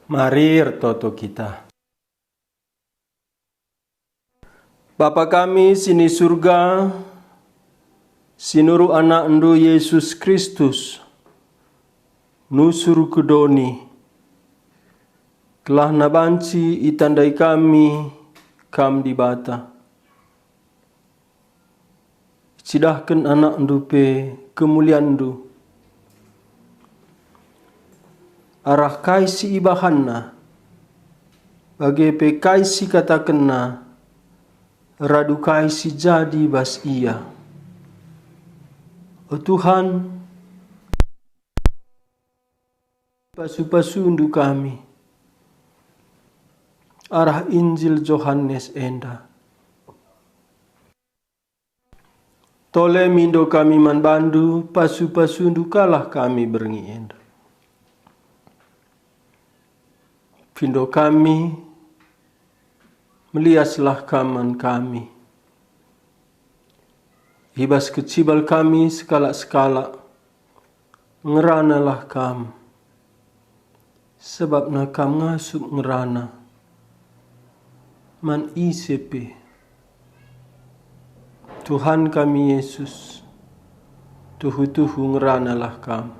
Mari toto kita. Bapa kami sini surga, sinuru anak Endo Yesus Kristus, nusur kudoni, kelah nabanci itandai kami, kam di bata. Cidahkan anak Endo pe kemuliaan Endo. Arah kaisi ibahanna, bagi pe kaisi katakanna, radu kaisi jadi bas iya. O Tuhan, pasu-pasundu kami, arah Injil Yohanes enda. Tole mindo kami manbandu, pasu-pasundu kalah kami berengi enda. Pindo kami, meliaslah kaman kami. Hibas kecibal kami sekala-sekala, ngeranalah kam. Sebab na kam ngasup ngerana, man isepe. Tuhan kami Yesus, tuhu-tuhu ngeranalah kam.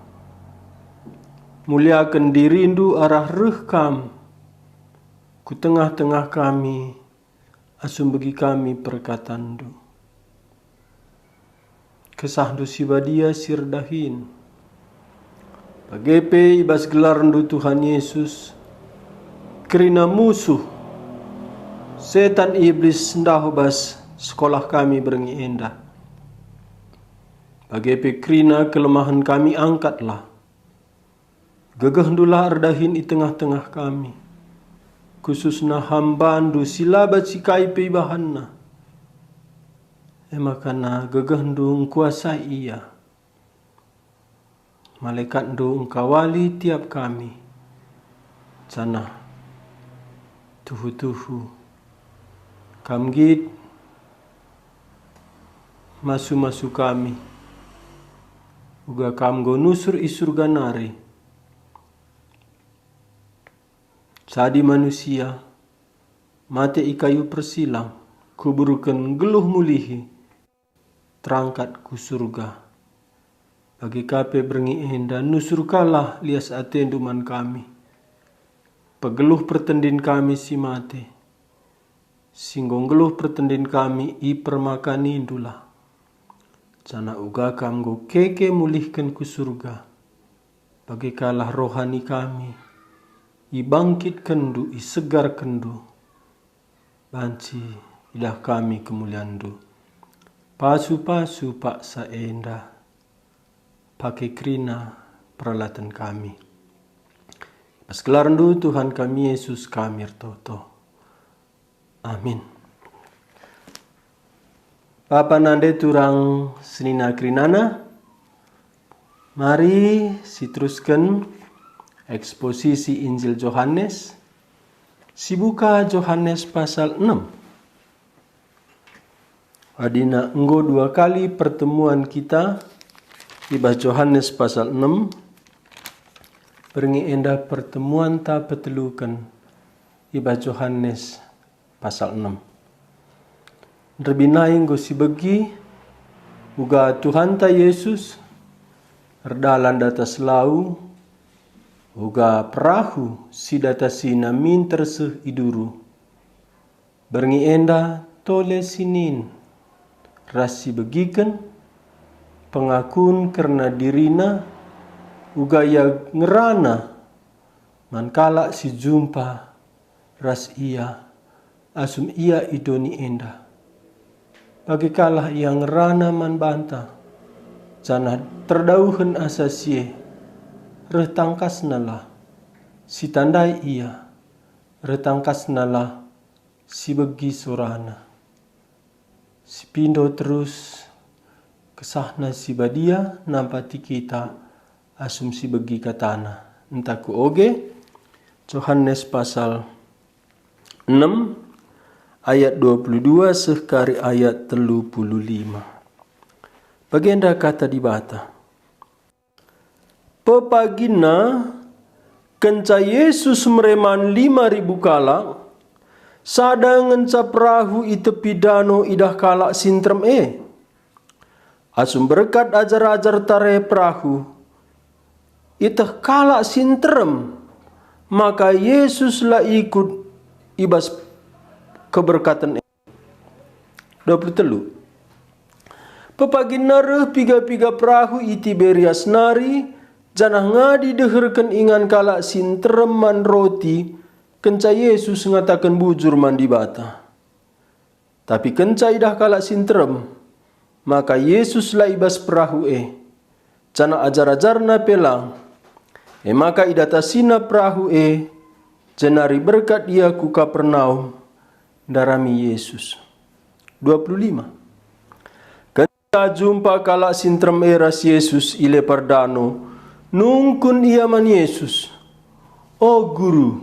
Muliakan dirindu arah reh kam. Ku tengah-tengah kami, asum bagi kami perkataan du. Kesah du sibadia sirdahin. Bagepe ibas gelar du Tuhan Yesus, kerina musuh, setan iblis ndahu bas sekolah kami berengi endah. Bagepe kerina kelemahan kami angkatlah. Gegeh ndulah ardahin di tengah-tengah kami. Khususna hambandu silabat sikai peibahanna. Emakana gegehndu kuasai ia. Malaikat ndu engkawali tiap kami. Canah tuhu-tuhu. Kamgit masu-masu kami. Uga kamgo nusur isurga nari. Sadi manusia, mate ikayu persilang, kuburukan geluh mulihi, terangkat ku surga. Bagi kape berengi enda, nusur kalah lias atenduman kami. Pegeluh pertendin kami si mate, singgong geluh pertendin kami i permakani indulah. Cana uga kamgo keke mulihkan ku surga. Bagi kalah rohani kami, ibangkit kendu, isegar kendu. Banci idah kami kemuliaan du. Pasu-pasu pak saenda. Pakai kerina peralatan kami. Pas gelar du Tuhan kami Yesus kami toto. Amin. Papa nande turang senina kerinana. Mari sitruskan eksposisi Injil Yohanes, sibuka Yohanes pasal 6. Adina enggo 2 kali pertemuan kita ibas Yohanes pasal 6. Berengi endah pertemuan ta petelukan ibas Yohanes pasal 6. Rebinai enggo sibegi uga Tuhan ta Yesus erdalan datas lau uga perahu sidata sina min terseh iduru. Berengi enda tole sinin. Rasi begikan. Pengakun karena dirina. Uga ya ngerana. Mankala si jumpa. Ras ia. Asum ia idoni enda. Bagi kalah ia ngerana man banta. Jana terdauhan asasie. Retangkas nalah si tandai ia, retangkas nalah si begi sorana. Si pindo terus kesahna si badia nampati kita asum si begi katana. Entaku oge Yohanes pasal 6 ayat 22 sekari ayat 35. Bagenda kata di bata. Pepagina kenca Yesus mereman 5.000 kalak, sadangan ca perahu i tepi danau idah kalak sintrem Asum berkat ajar-ajar tare perahu, itah kalak sintrem, maka Yesus lah ikut ibas keberkatan 23. Pepagi nareh piga-piga perahu i Tiberias nari, janah ngadi deherken ingan kalak sintrem man roti, kenca Yesus ngatakan bujur man di bata. Tapi kenca idah kalak sintrem, maka Yesus lah ibas perahu Jana ajar-ajarna pelang, maka idatasina perahu jenari berkat ia ku Kapernaum, darami Yesus. 25. Kenca jumpa kalak sintrem eras Yesus ile pardano, nungkun ia man Yesus, "Oh guru,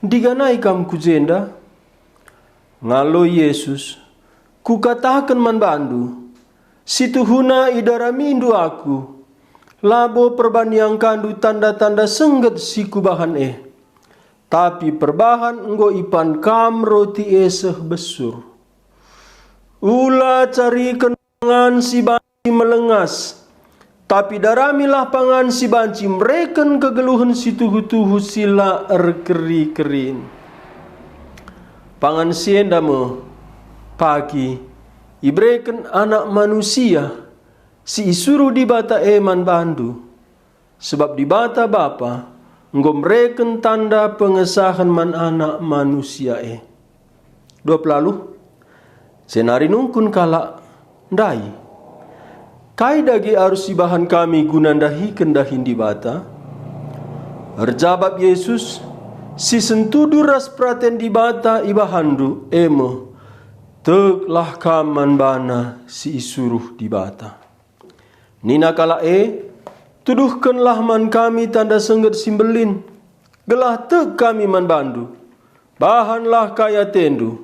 diganai kam kujenda?" Ngalo Yesus, "Ku katakan man bandu, situhuna idaramindu aku, labo perbaniang kandu tanda-tanda sengget siku bahan tapi perbahan enggo ipan kam roti eseh besur. Ula cari kenangan si banci melengas, tapi daramilah pangan si banci mereken kegeluhan si tuhu-tuhu sila erkeri-kerin. Pangan sienda me pagi ibreken anak manusia si isuruh di bata eman bandu, sebab di bata bapa enggo mereken tanda pengesahan man anak manusia 20. Senari nungkun kalak ndai, kai dagi arus ibahan kami gunandahi kendahin di bata. Erjabab Yesus, si sentudu ras praten di bata ibahandu teklah kaman bana si isuruh di bata. Nina kala tuduhkanlah man kami tanda sengget simbelin, gelah tek kami man bandu, bahanlah kaya tendu.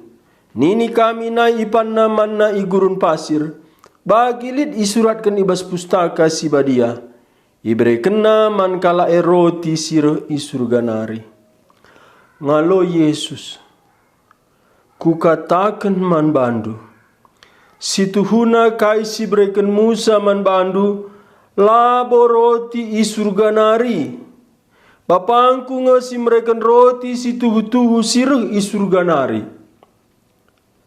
Nini kami na ipan naman na igurun pasir, bagilit isuratkan ibas pustaka si badia, ibreken naman kala roti sireh isurganari. Ngalo Yesus, ku katakan man bandu, situhuna kai si breken Musa man bandu, labo roti isurganari. Bapangku ngasi mereken roti si tuhu-tuhu sireh isurganari.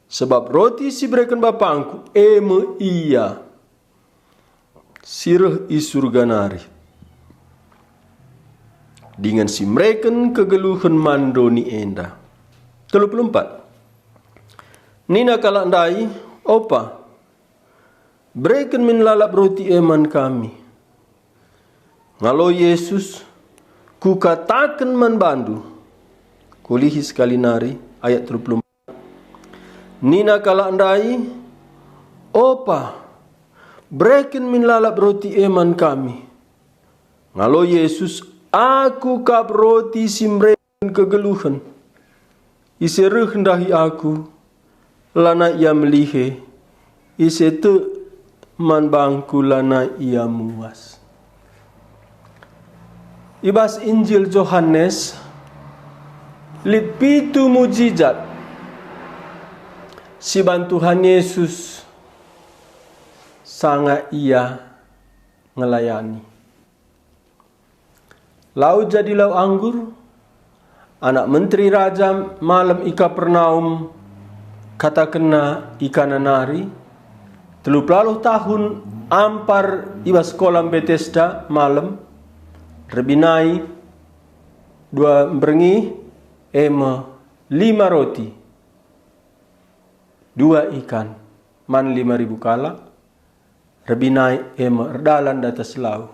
Sebab roti si breken bapangku iya sireh isurganari. Dengan si mereken kegeluhan mandoni enda. 34. Nina kalak ndai opa breken min lalap roti eman kami. Ngalo Yesus, ku katakan man bandu, kulihi sekali nari ayat 34. Nina kalak ndai opa breken min lalap roti eman kami. Ngalo Yesus, aku kap roti si mereken kegeluhan, isereh ndahi aku, lana ia melihe, isetu man bangku lana ia muas. Ibas Injil Yohanes lit 7 mujizat si bantuhan Yesus sangat ia ngelayani. Lau jadi lau anggur, anak menteri raja malam ika Kapernaum kata kena ikan nari, 30 tahun ampar ibas kolam Bethesda malam, rebinai 2 berengi 5 roti 2 ikan man 5.000 kalak, rebinai erdalan datas lau.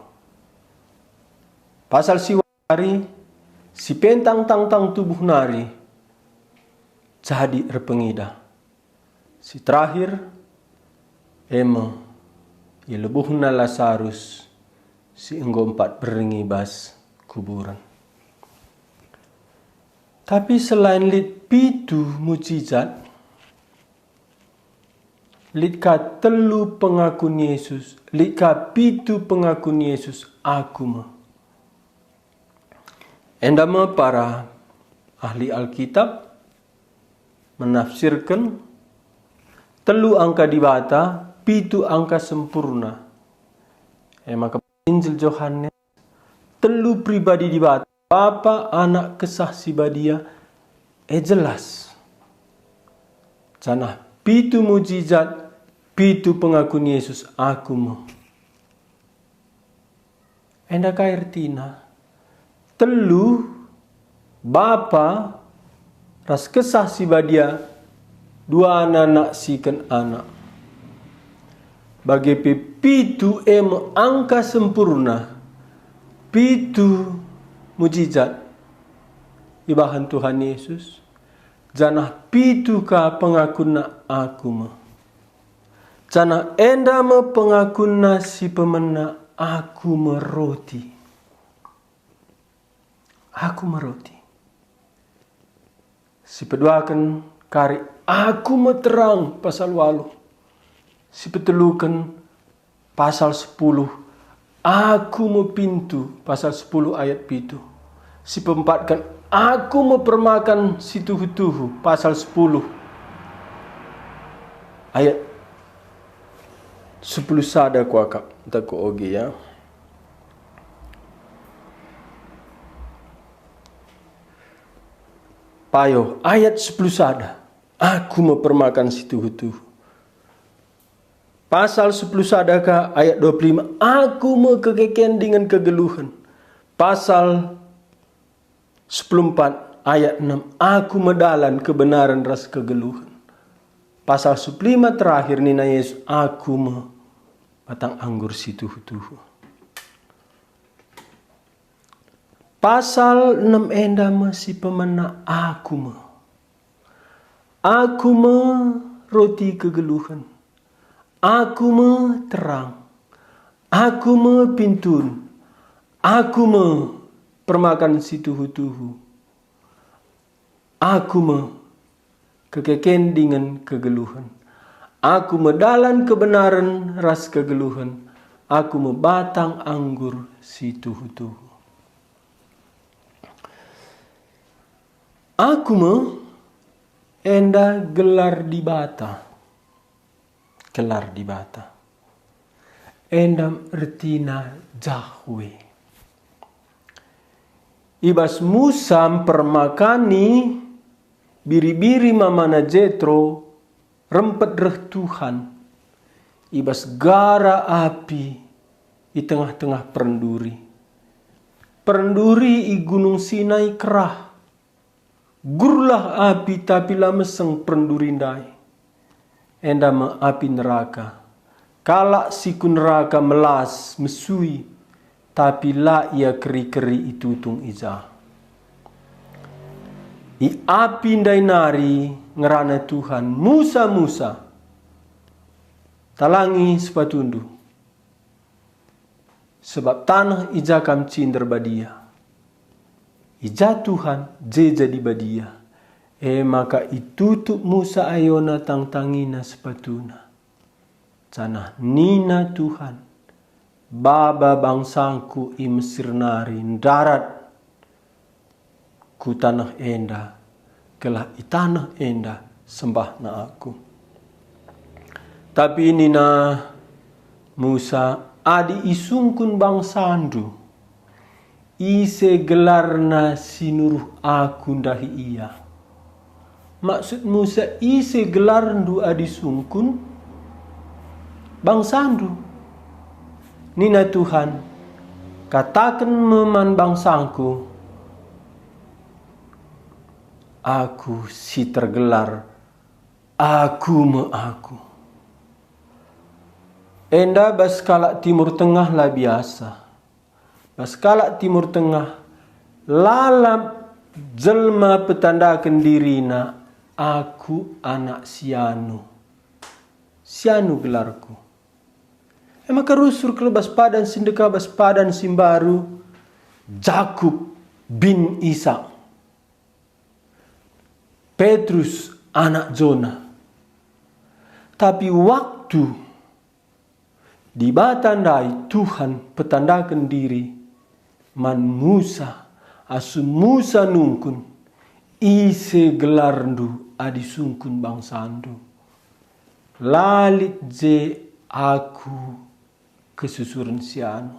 Pasal si wari si pentang tang tubuh nari jadi erpengida. Si terakhir ilebuhna Lazarus si enggo 4 berengi bas kuburan. Tapi selain lit 7 mujizat, lit ka 3 pengakun Yesus, lit ka 7 pengakun Yesus aku mah. Endama para ahli Alkitab menafsirkan telu angka dibata, pitu angka sempurna. Maka Injil Yohanes telu pribadi dibata, Bapa, Anak, kesaksi badia, jelas. Canah pitu mujizat, pitu pengakuan Yesus aku mau. Enda kairtina telu Bapa ras kesaksi badia, dua anak sikan anak. Bagi pitu angka sempurna, pitu mujizat ibahan Tuhan Yesus, janah pitu ka pengakuna aku ma. Janah enda ma pengakuna si pemena aku meroti. Aku meroti. Si peduakan kari aku meterang pasal 8. Si petelukan pasal 10. Aku mau pintu pasal 10 ayat 7. Si pempatkan aku mau permakan si tuhu-tuhu pasal 10 ayat 10 sada kuakak tak oge ya. Payo ayat 10 sada. Aku mau permakan si tuhu-tuhu. Pasal 10 sadaka ayat 25. Aku mau kekeken dengan kegeluhan. Pasal 14 ayat 6. Aku medalan kebenaran ras kegeluhan. Pasal 15 terakhir Nina Yesus. Aku mau batang anggur si tuhu-tuhu. Pasal 6 enda masih pemena aku mau. Aku mau roti kegeluhan. Aku mau terang. Aku mau pintun. Aku mau permakan si tuhu-tuhu. Aku mau kekeken dengan kegeluhan. Aku medalan kebenaran ras kegeluhan. Aku mau batang anggur si tuhu-tuhu. Aku mau enda gelar di bata. Gelar di bata. Endam retina Jahwe. Ibas Musa permakani biri-biri mamana Jetro rempet reh Tuhan. Ibas gara api di tengah-tengah perenduri. Perenduri i gunung Sinai kerah. Gurlah api tapi lameseng perenduri ndai. Enda ma api neraka. Kalak siku neraka melas mesui. Tapi la ia keri-keri itu tung iza. I api ndai nari ngerana Tuhan. Musa. Talangi sepatundu. Sebab tanah ija kam cinder badia. Ija Tuhan jeja di badia. Maka itutup Musa ayona tangtangina sepatuna. Canah nina Tuhan. Baba bangsangku i Mesir nari darat. Ku tanah enda. Kelah i tanah enda sembah na aku. Tapi nina Musa adi isungkun bangsandu. Ise gelarna sinuruh aku ndahi iya. Maksud Musa ise gelarndu adi sungkun bangsandu. Nina Tuhan katakan meman bangsangku. Aku si tergelar. Aku me aku. Enda baskalak Timur Tengah lah biasa. Baskalak Timur Tengah lalap jelma petandakan dirina. Aku anak Sianu. Sianu gelarku. Maka rusur kelebas padan sindeka bas padan simbaru. Jakub bin Isa. Petrus anak Jona. Tapi waktu dibatandai Tuhan petandakan diri. Man Musa asu Musa nungkun ise gelarndu adi sungkun bangsandu. Lalit je aku kesusuran sianu.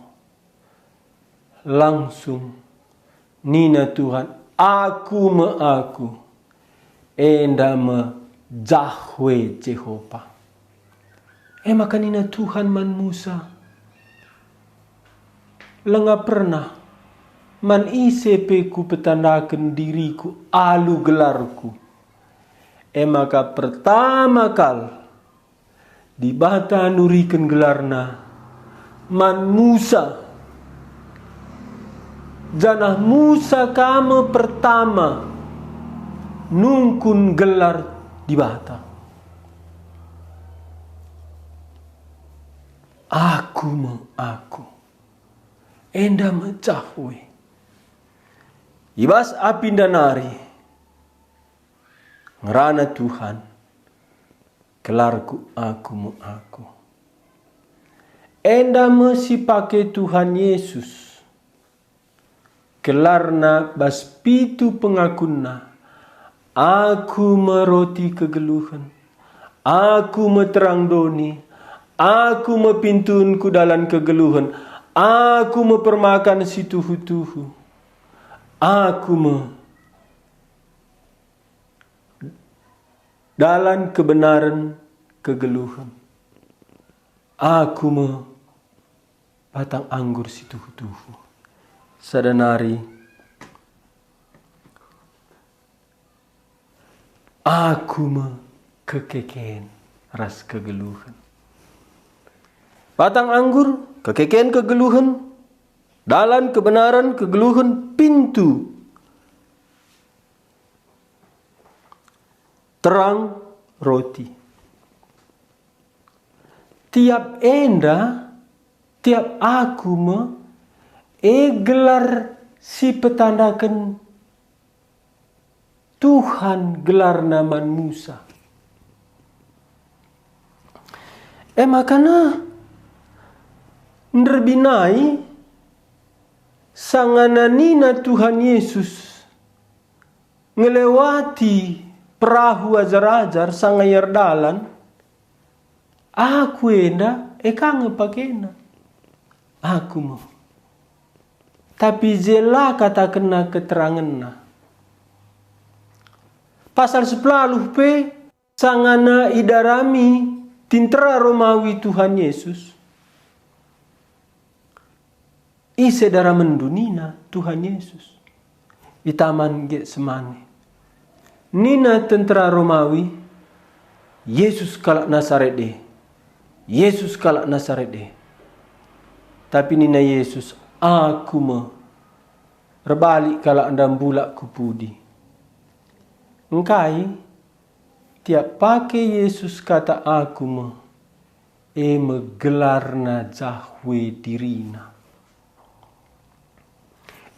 Langsung nina Tuhan aku enda me Jahwe Jehovah. Maka nina Tuhan man Musa lenga pernah man ise ku petandakan diriku alu gelarku. Maka pertama kal dibata nurikan gelarna man Musa. Janah Musa kamu pertama nungkun gelar dibata. Aku enda Jahwe. Ibas apindanari ngerana Tuhan gelarku aku. Enda mesti pakai Tuhan Yesus. Gelarna bas pitu pengakunna. Aku meroti kegeluhan. Aku meterang doni. Aku mepintunku dalam kegeluhan. Aku mepermakan si tuhu-tuhu. Aku dalam kebenaran kegeluhan. Aku batang anggur si tuhu-tuhu. Sadanari aku kekeken ras kegeluhan. Batang anggur kekeken kegeluhan, dalam kebenaran kegeluhan pintu terang roti. Tiap aku gelar si petandakan Tuhan gelar naman Musa. Makana nerbinai sangananina Tuhan Yesus ngelewati perahu ajar-ajar sangayar dalan. Aku enda kang pakena. Aku mau. Tapi jela kata kena keterangan na. Pasal 10 sangana idarami tintera Romawi Tuhan Yesus. Ise dara mendunina Tuhan Yesus. Itaman Getsemane. Nina tentera Romawi. Yesus kalak Nasarede. Yesus kalak Nasarede. Tapi nina Yesus aku rebalik kalau anda bulak kupudi. Engkai tiap pakai Yesus kata aku gelarna Jahwe dirina.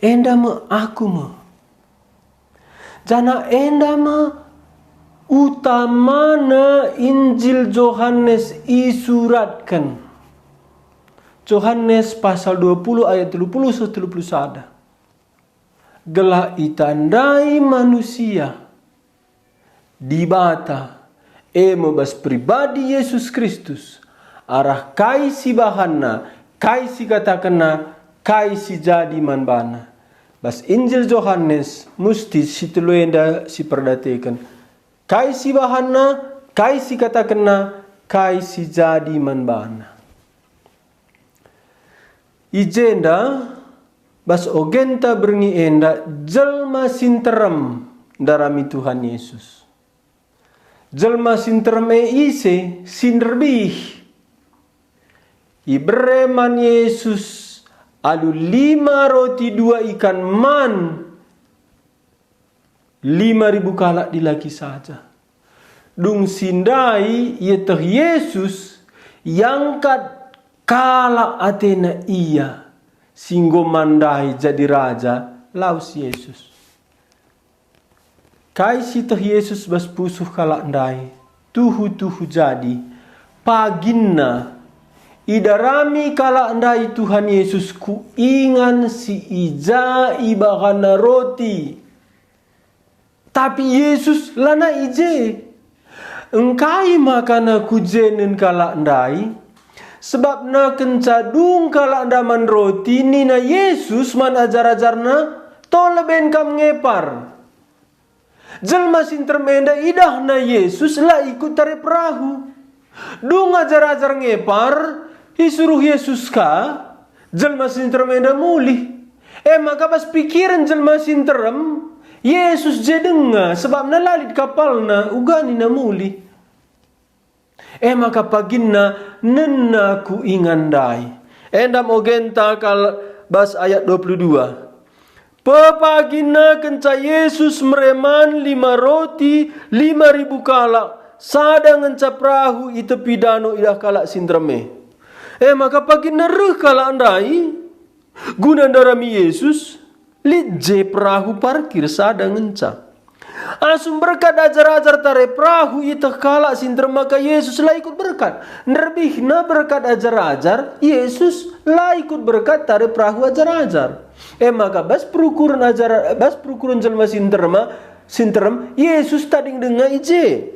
Enda aku jana enda utamana Injil Yohanes isuratkan. Yohanes pasal 20 ayat 30-31. Gelah itandai manusia dibata bas pribadi Yesus Kristus arah kaisi bahanna kaisi katakena kaisi jadi manbana. Bas Injil Yohanes musti situluenda si perdatekan kaisi bahanna kaisi katakena kaisi jadi manbana. Ijenda bas ogenta berngi enda jelma sinterem darami Tuhan Yesus. Jelma sinterem ise sinderbih. Ibreman Yesus alu 5 roti 2 ikan man 5.000 kalak dilaki saja. Dung sindai yeteh Yesus yangkat kala atena iya singgo mandai jadi raja laus Yesus. Kai sitah Yesus bas pusuh kala ndai tuhu jadi paginna idarami kala andai Tuhan Yesus ku ingan si ija ibagana roti. Tapi Yesus lana ije. Engkai makana kujenen kala andai. Sebab na kencadung kala andaman roti nina Yesus man ajar-ajarna toleben kam ngepar. Jelma sintermenda idah na Yesus lah ikut tare perahu. Dung ajar-ajar ngepar, isuruh Yesus ka, jelma sintermenda mulih. Maka pas pikiran jelma sinterem, Yesus jedenga sebab na lalit kapalna ugani na mulih. Maka paginna nenna ku ingandai. Endam ogenta kal bas ayat 22. Pepagina kenca Yesus mereman 5 roti 5.000 kalak. Sada ngenca perahu itu pidano idah kalak sintreme. Maka pagina reh kalak andai. Guna darami Yesus. Lidje perahu parkir sada ngenca. Asum berkat ajar-ajar tare perahu itu kalak sintrem maka Yesus lah ikut berkat. Nerbihna berkat ajar-ajar Yesus lah ikut berkat tare perahu ajar-ajar. Maka bas perukuran jelma sinterem Yesus tading dengar ije.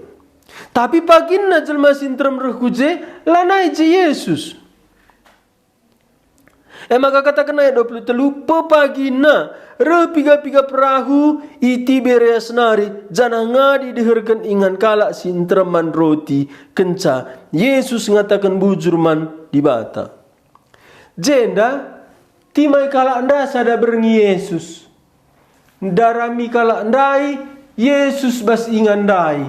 Tapi paginna jelma sinterem rekuje lana ije Yesus. Maka katakan ayat 23 pepagina repiga-piga perahu iti beres nari jana ngadi diherkan ingan kalak sintreman roti kenca Yesus ngatakan bujurman di bata. Jenda timai kalak anda sada berengi Yesus. Darami kalak andai Yesus bas ingandai.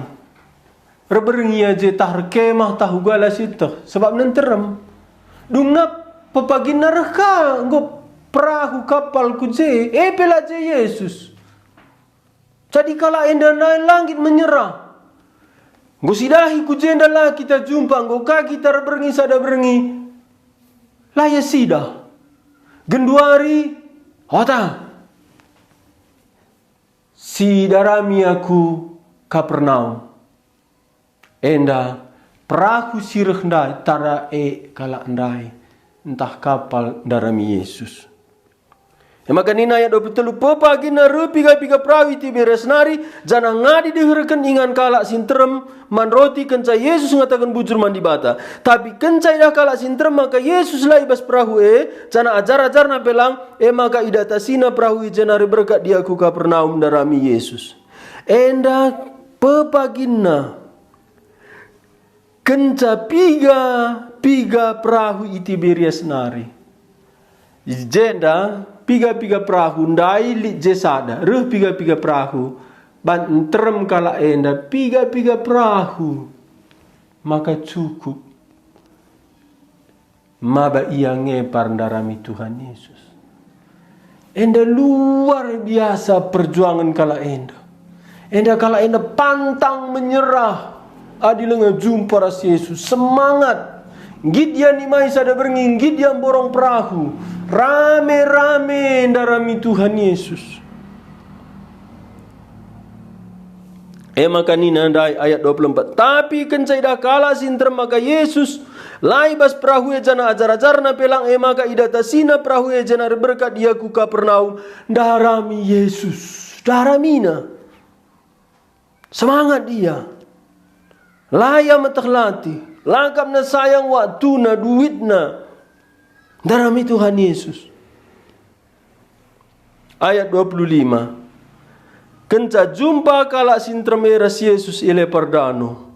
Reberengi aja tah kemah tahu gala situ sebab nenterem. Dungap pepagina reka ngop perahu kapal kuje pelaje Yesus. Jadi kala enda naik langit menyerah. Gusidahi kuje enda lah kita jumpa ngoka kita berengi sada berengi. Lah ya sidah. Genduari hota. Si darami aku Kapernaum. Enda perahu sireh ndai tara kala ndai. Entah kapal darami Yesus. Maka nina ayat 23 pepagina repiga-piga perahu iti beres nari jana ngadi diherkan ingan kalak sinterem man roti kenca Yesus ngatakan bujur mandi bata. Tapi kenca idah kalak sinterem maka Yesus lah ibas perahu jana ajar-ajar na pelang maka idatasina perahu jenari berkat dia ku Kapernaum darami Yesus. Enda pepagina kenca piga perahu iti beres nari. Jenda piga-piga perahu ndai li jesada reh piga-piga perahu ban terem kala enda piga-piga perahu maka cukup maba ia ngepar darami Tuhan Yesus. Enda luar biasa perjuangan kala enda. Enda kala enda pantang menyerah adilenga jumpa ras Yesus semangat. Gideon imai sada berengi, Gideon borong perahu. Rame-rame darami Tuhan Yesus. Maka nina ndai ayat 24. Tapi kencai dah kala sinter maka Yesus laibas perahu jana ajar-ajar na pelang maka idatasina perahu jana berkat dia ku Kapernaum darami Yesus. Daramina. Semangat dia. Laya mataklati. Langkap na sayang waktu na duit na darami Tuhan Yesus. Ayat 25. Kenca jumpa kalak sintremeras Yesus ilepar dano.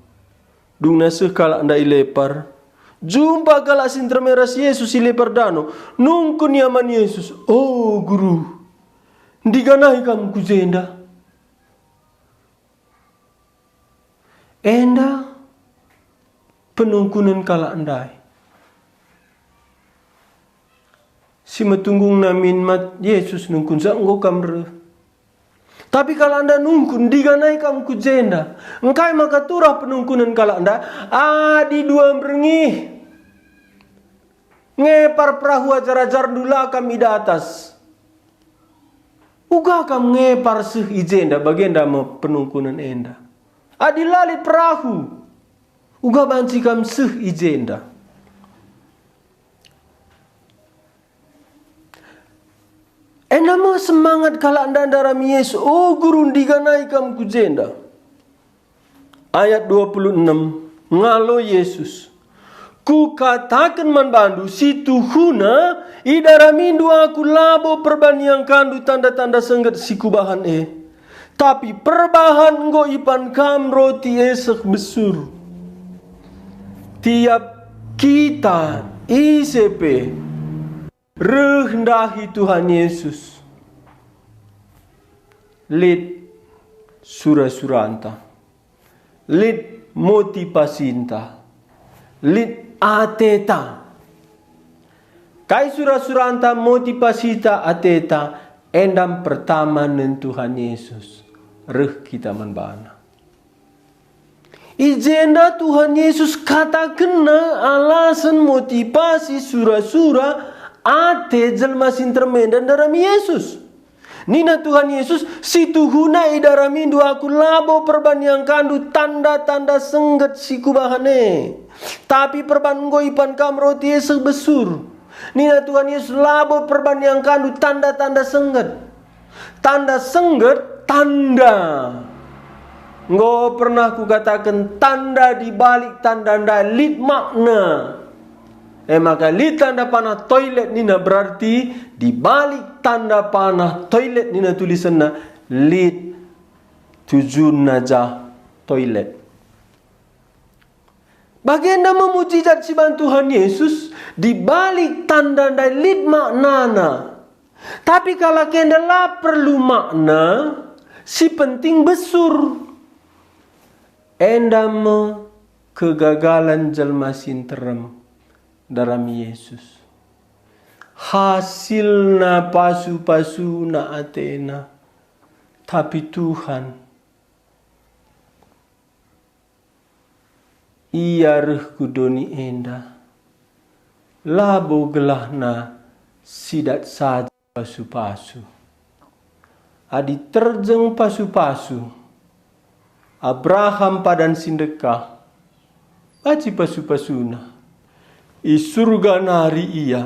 Dung nasih kalak nda ilepar. Jumpa kalak sintremeras Yesus ilepar dano. Nungkun yaman Yesus. Oh guru. Diganahi kamu kujenda. Enda penungkunan kala andai. Si matunggung namin mat Yesus nungkun sa engko kamre. Tapi kalau anda nungkun diganai kamu kujenda. Engkai maka turah penungkunan kala anda. Adi dua berengi. Ngepar perahu ajar-ajar dula kami di atas. Uga kamu ngepar seh ijenda bagenda mau penungkunan enda. Adi lalit perahu. Uga banci kam seh ijenda. Enama semangat kalak darami Yesus. Oh guru diganai kam kujenda. Ayat 26. Ngalo Yesus. Ku katakan man bandu si tuhuna idaramindu aku labo perbaniang kandu tanda-tanda sengget si kubahan Tapi perbahan ngo ipan kam roti esek besur. Tiap kita ICP rendahi Tuhan Yesus. Lid surah-suranta. Lid motivasinta. Lid ateta. Kai surah-suranta motivasita ateta. Endam pertama nen Tuhan Yesus. Reh kita menbana. Ijenda Tuhan Yesus katakan alasan motivasi surah-surah ate jelma sintermen dan dalam Yesus. Nina Tuhan Yesus si tuhuna idarami dua aku labo perban yang kandu tanda-tanda sengget si kubahane. Tapi perban ipan kam roti esek besur. Nina Tuhan Yesus labo perban yang kandu tanda-tanda sengget. Tanda sengget tanda. Ngo pernah ku katakan tanda di balik tanda lid makna. Maka lid tanda panah toilet nina berarti di balik tanda panah toilet nina tulisanna lid tujun naja toilet. Baginda memujizat si Tuhan Yesus di balik tanda lid maknana. Tapi kalau kenda lah perlu makna si penting besur. Endam kegagalan jelma sinterem dalam Yesus. Hasilna pasu-pasu na atena. Tapi Tuhan ia reh kudoni enda. Labo gelahna sidat saja pasu-pasu. Adi terjeng pasu-pasu. Abraham padan sindekah. Baci pasu-pasuna. I surga nari ia.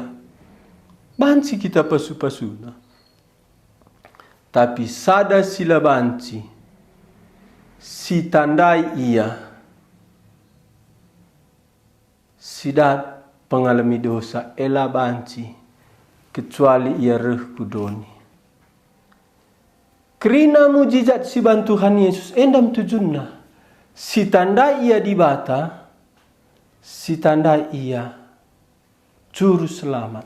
Banci kita pasu-pasuna. Tapi sada sila banci. Si tandai ia. Sidat pengalami dosa. Ela banci. Kecuali ia reh kudoni. Kerina mujizat si Tuhan Yesus endam tujunna. Si tanda ia dibata. Si tanda ia juru selamat.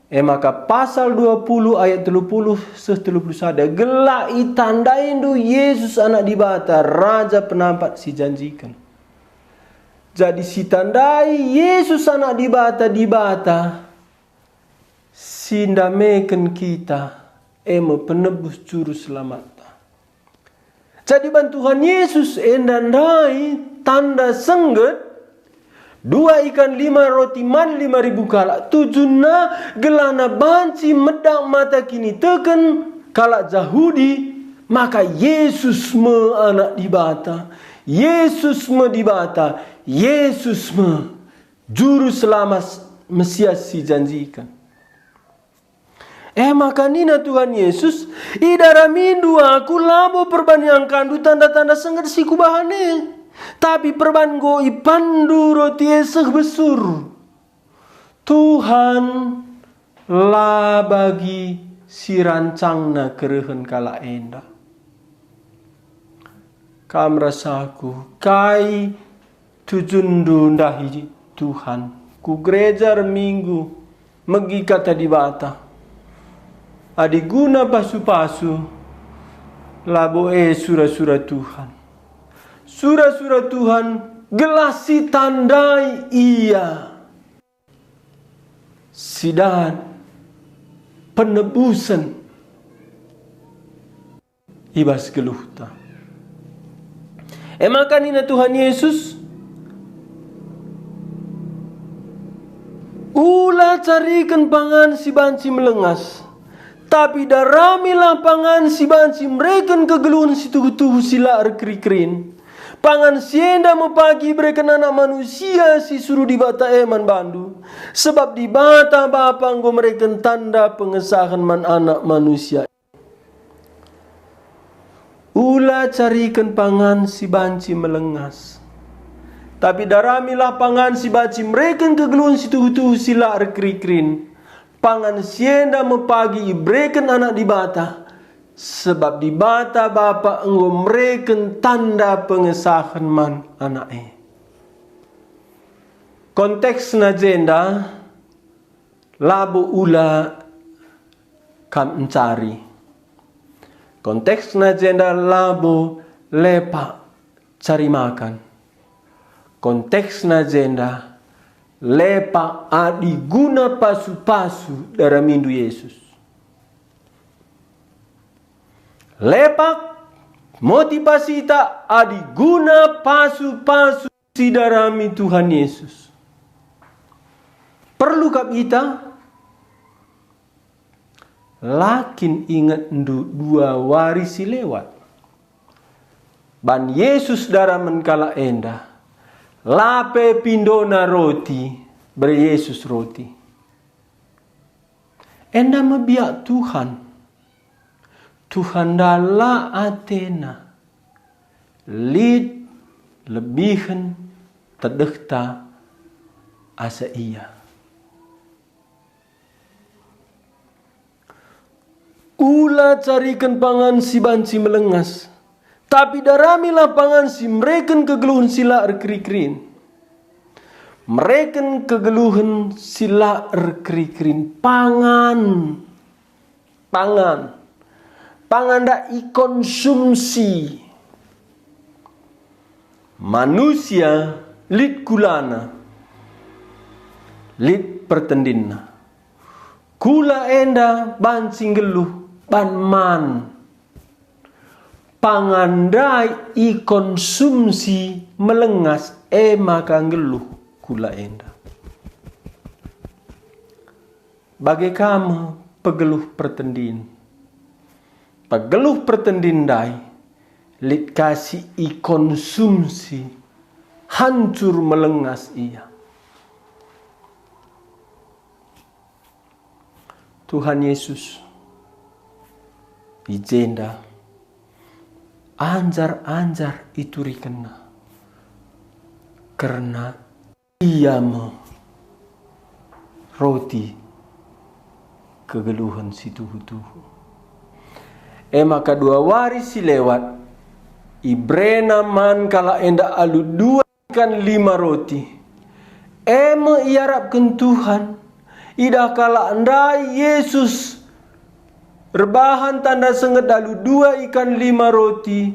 Maka pasal 20 ayat 30 31 gelak itandai ndu Yesus anak dibata raja penampat si janjikan. Jadi si tandai Yesus anak dibata sindamekan kita penebus juru selamat. Jadi bantuan Yesus endandai tanda sengget 2 ikan 5 roti man 5.000 kalak tujuna gelana banci medak mata kini teken kalak Yahudi maka Yesus me anak dibata Yesus me dibata Yesus me juru selamat Mesias si janjikan. Maka nina Tuhan Yesus idaramindu aku labo perban yang kandu tanda-tanda sengget si kubahane. Tapi perban go ipandu roti esek besur. Tuhan la bagi si rancangna kerehen kala enda. Kam rasaku kai tujundu ndahi Tuhan. Ku gereja minggu megi kata dibata. Adi guna pasu-pasu labo surah-surah Tuhan. Surah-surah Tuhan gelasi tandai ia. Sidan penebusan ibas geluhta. Maka nina Tuhan Yesus ulah carikan pangan si banci melengas. Tapi darami lapangan si banci mereka kegeluhan si tuhu-tuhu sila keri-kerin. Pangan sienda mepagi berikan anak manusia si suruh di bata eman bandu. Sebab di bata Bapa engkau mereken tanda pengesahan man anak manusia. Ula carikan pangan si banci melengas. Tapi daramilah pangan si banci mereken kegeluhan si tuhu-tuhu sila rekrikrin. Pangan sienda mepagi ibreken anak di bata. Sebab di bata Bapa engkau mereken tanda pengesahan man anak. Konteks najenda labo ula kam mencari. Konteks najenda labo lepak cari makan. Konteks najenda lepak adi guna pasu-pasu darah mindu Yesus. Lepak motivasi tak adi guna pasu-pasu si darami Tuhan Yesus. Perlu kap kita? Lakin ingat dua warisi lewat. Ban Yesus darah menkala enda. Lape pindona roti. Beri Yesus roti. Enda mebiak Tuhan. Tuhan dala Athena. Lid lebihan terdekta asa iya. Ula carikan pangan si banci melengas. Tapi daramilah pangan si mereken kegeluhan sila erkrikrin. Mereken kegeluhan sila erkrikrin. Pangan. Pangan. Pangan dak ikonsumsi. Manusia lid kulana. Lid pertendinna. Kula enda bancing geluh. Banman pangandai i konsumsi melengas maka ngeluh kula enda. Bagai kamu pegeluh pertendin. Pegeluh pertendin dai lit kasih i konsumsi hancur melengas ia. Tuhan Yesus ijenda anjar-anjar itu rikena karena ia roti kegeluhan si tuhu-tuhu. Maka dua waris si lewat ibrena man kala enda alu 2 ikan 5 roti. Iarapkan Tuhan ida kala andai Yesus rebahan tanda senget dalu 2 ikan 5 roti.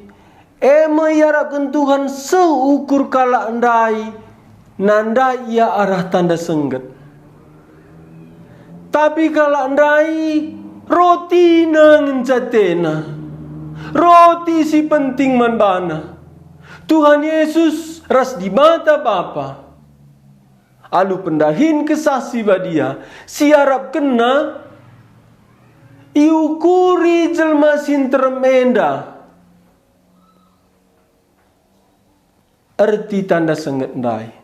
Meyarapkan Tuhan seukur kala andai nanda ia arah tanda senget. Tapi kala andai roti nangencatena. Roti si penting manbana. Tuhan Yesus ras di mata Bapa. Alu pendahin kesasi badia siarap kena iukuri jelma sintermenda. Arti tanda senget ndai.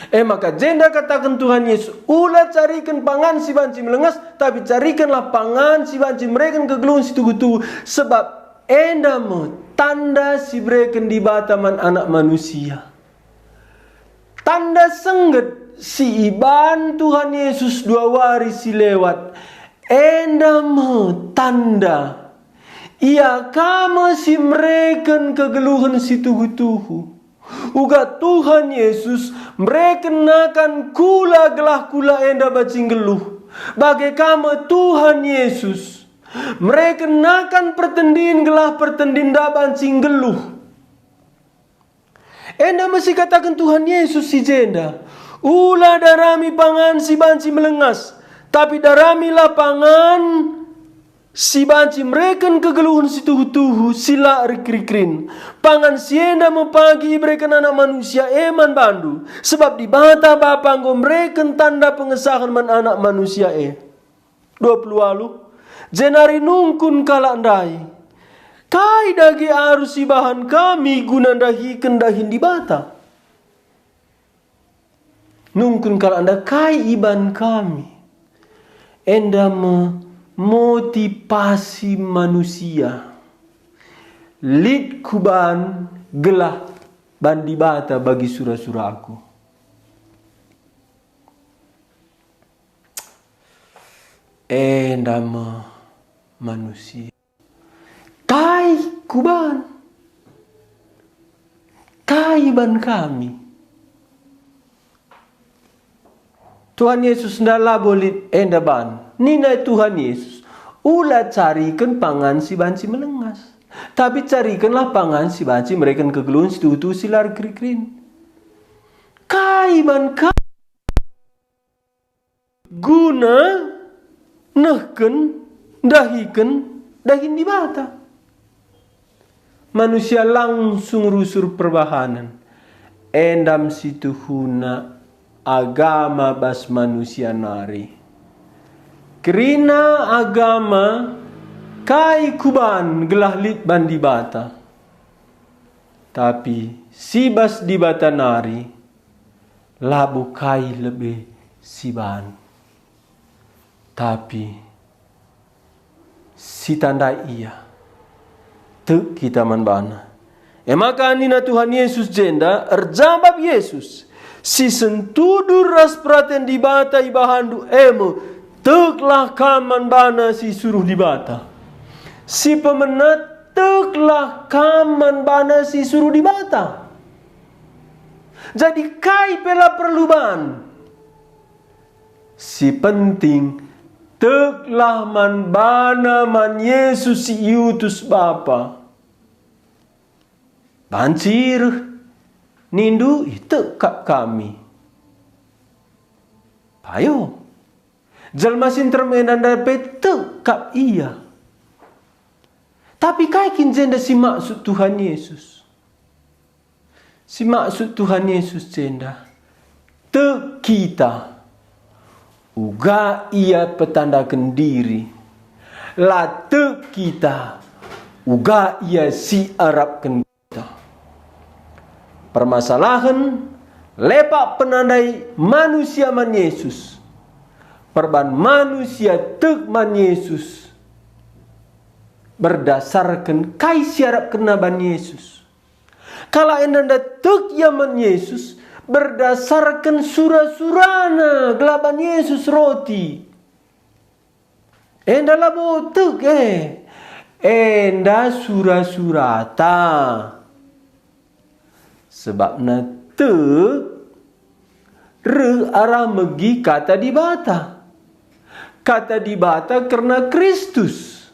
Maka jenda katakan Tuhan Yesus, ulah carikan pangan si banci melengas, tapi carikanlah pangan si banci mereka kegeluhan si tugu-tugu. Sebab endamu tanda si mereka di bataman anak manusia. Tanda senget si iban Tuhan Yesus 2 waris si lewat. Endamu tanda. Ia kamu si mereka kegeluhan si tuhu-tuhu. Uga Tuhan Yesus mereka akan kula gelah kula enda bacing geluh. Bagai kamu Tuhan Yesus mereka akan pertendin gelah pertendin da bacing geluh. Enda mesti katakan Tuhan Yesus si jenda. Ulah darami pangan si banci melengas. Tapi daramilah pangan si banci mereka kegeluhan si tuhu-tuhu sila rekrikrin. Pangan sienda mepagi mereka anak manusia eman bandu. Sebab di bata Bapa engkau mereka tanda pengesahan man anak manusia 20 alu. Jenari nungkun kala andai. Kai dagi arus ibahan kami guna dahikan dahin di bata. Nungkun kalau anda kai iban kami. Enda memotivasi manusia. Lid kuban gelah bandi bata bagi surah-surah aku. Enda manusia. Kai kuban. Kai ban kami. Tuhan Yesus ndala bolit enda ban. Nina Tuhan Yesus. Ulah carikan pangan si banci melengas. Tapi carikanlah pangan si banci mereka kegelun si tutu silar krikrin. Kai ban kami. Guna nehken dahikan dahin di bata. Manusia langsung rusur perbahanan. Endam situ huna agama bas manusia nari. Kerina agama kai kuban gelah lit bandi bata. Tapi si bas di bata nari labu kai lebih siban. Tapi si tanda iya. Tuk kita manbana. Maka nina Tuhan Yesus jenda erjabab Yesus. Si sentudur ras praten di bata ibahandu emo. Tuklah kaman bana si suruh di bata. Si pemenat tuklah kaman bana si suruh di bata. Jadi kai pela perluban. Si penting tuklah man bana man Yesus si iutus Bapa. Bancir nindu itu kak kami. Payo. Jalma sintermenan dapat tu kak iya. Tapi kai kinjenda si maksud Tuhan Yesus. Si maksud Tuhan Yesus jenda. Te kita. Uga ia petandakan diri. Late kita. Uga ia si Arabkan kita. Permasalahan lepak penandai manusia man Yesus. Perban manusia tek man Yesus. Berdasarkan kai siarap kena ban Yesus. Kalau anda tek ya man Yesus. Berdasarkan surah-surana gelaban Yesus roti. Enda lah botek Enda surah-surata. Sebab na tek re arah megi kata di bata. Kata di bata karena Kristus.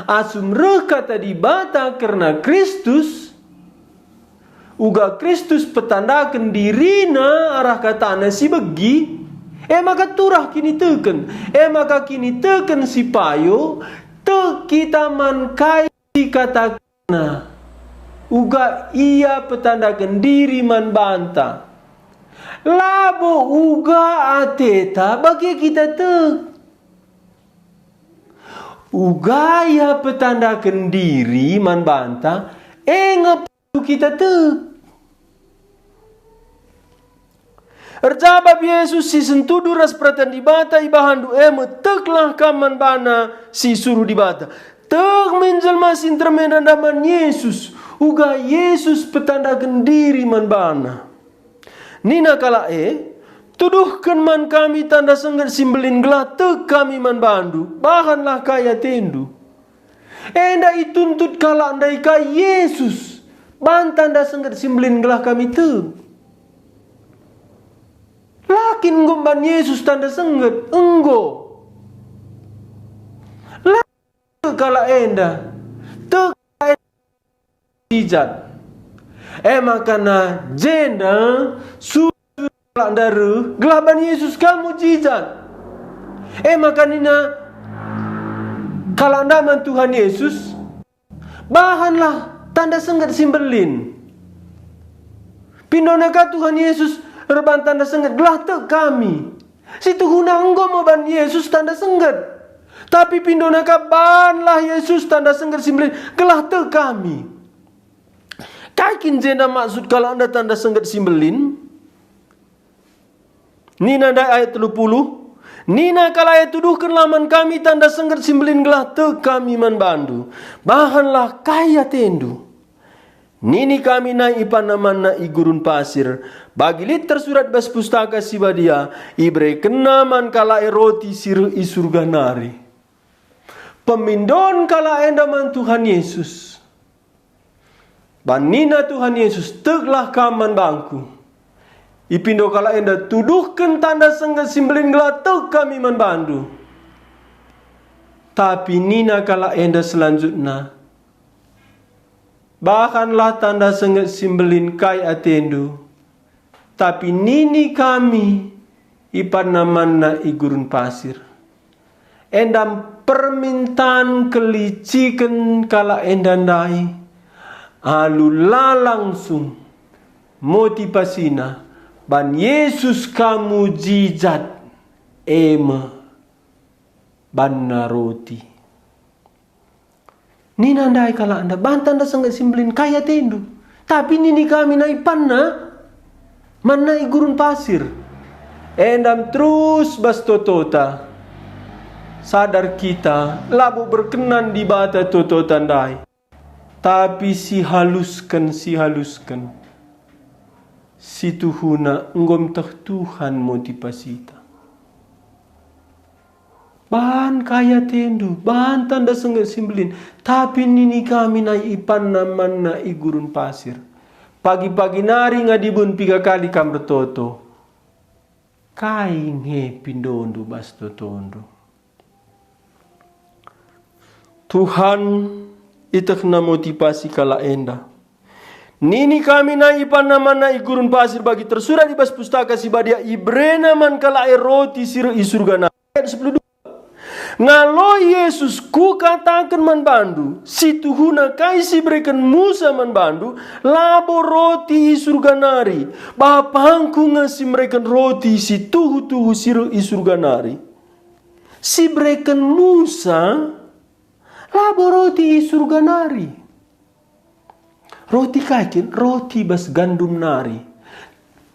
Asum re kata di bata karena Kristus. Uga Kristus petandakan dirina arah katana si begi. Maka turah kini teken. Maka kini teken si payo. Te kita man kai kata-kata. Uga ia petandakan diri man banta. Labo uga ateta bagi kita te. Uga ia petandakan diri man banta. Ngap kita te. Erjabab Yesus si sentudu ras pratan di bata ibahandu teklah kaman bana si suruh di bata. Tek menjelma sintermenan daman Yesus. Uga Yesus petandakan diri man bana. Nina kala tuduhkan man kami tanda senggat simbelin gelah tek kami man bandu. Bahanlah kaya tendu. Enda ituntut kala andai kaya Yesus. Ban tanda senggat simbelin gelah kami tek. Lakin gumban Yesus tanda sengget enggo. Lakin kala enda tek jijat. Makana jenda sudah daru gelaban Yesus kamu jijat. Makanina kala ndaman Tuhan Yesus bahanlah tanda sengget simbelin. Pindonaka Tuhan Yesus reban tanda sengget gelah tek kami. Situ guna enggo mau ban Yesus tanda sengget. Tapi pindona kabanlah Yesus tanda sengger simbelin gelah te kami. Kaikin jenda maksud kalau anda tanda sengget simbelin. Nina da ayat 30. Nina kalau ayat tuduhkan laman kami tanda sengget simbelin gelah te kami man bandu. Bahanlah kaya tendu. Nini kami na ipanaman na igurun pasir. Bagi liter surat bas pustaka si badia. Ibre kenaman kala roti siru isurga nari. Pemindon kala endaman Tuhan Yesus. Banina Tuhan Yesus teglah kaman bangku. Ipindo kala enda tuduhkan tanda senggat simbelin gelatug kami man bandu. Tapi nina kala enda selanjutnya. Bahkanlah tanda senggat simbelin kai atendu. Tapi nini kami ipan namanna igurun pasir. Endam permintaan kelicikan kala endandai. Alula langsung motivasina. Ban Yesus kamu jijat ema banna roti. Nina andai kala anda bantan anda sangat simbelin kaya tendu. Tapi nini kami naik panna mana gurun pasir. Endam terus bas totota. Sadar kita labu berkenan di bata totota andai. Tapi si haluskan. Si tuhuna ngom tah Tuhan motivasita. Bahan kaya tendu, bahan tanda senggat simbelin. Tapi nini kami na ipan naman na igurun pasir. Pagi-pagi nari ngadibun 3 kali kamretoto. Kaing he pindondo bas totondo. Tuhan itak na motivasi kala enda. Nini kami na ipan naman na igurun pasir bagi tersurat di bas pustaka si badia ibre naman kala roti siru isurga na. Ayat 10. Ngalo Yesus ku katakan man bandu, si tuhuna kaisi berikan Musa man bandu, labo roti isurga nari. Bapangku ngasi berikan roti si tuhu siru isurga nari. Si berikan Musa, labo roti isurga nari. Roti kakin, roti bas gandum nari.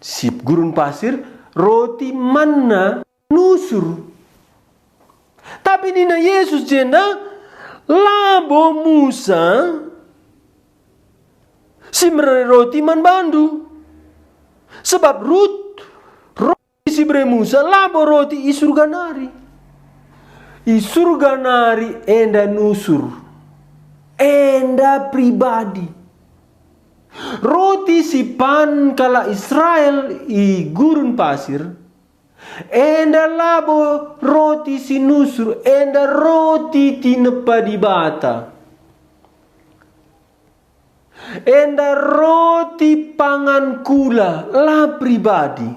Si gurun pasir, roti manna nusur. Tapi nina Yesus jena labo Musa si roti man bandu. Sebab roti si bre Musa labo roti isurga nari. Isurga nari enda nusur. Enda pribadi. Roti si pan kala Israel i gurun pasir. Enda labo roti sinusur, enda roti tinepa di bata. Enda roti pangan kula la pribadi.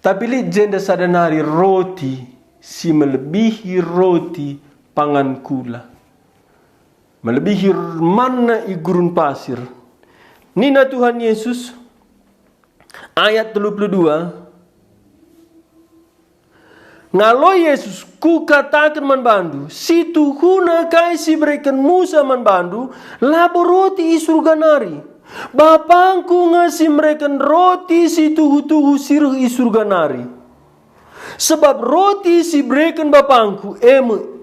Tapi li jenda sadanari roti si melebihi roti pangan kula. Melebihi mana igurun pasir. Nina Tuhan Yesus ayat 32. Ngalo Yesus ku katakan man bandu, si tuhuna kai si berikan Musa man bandu, labo roti isurga nari. Bapangku ngasih mereka roti si tuhu siruh isurga nari. Sebab roti si berikan bapangku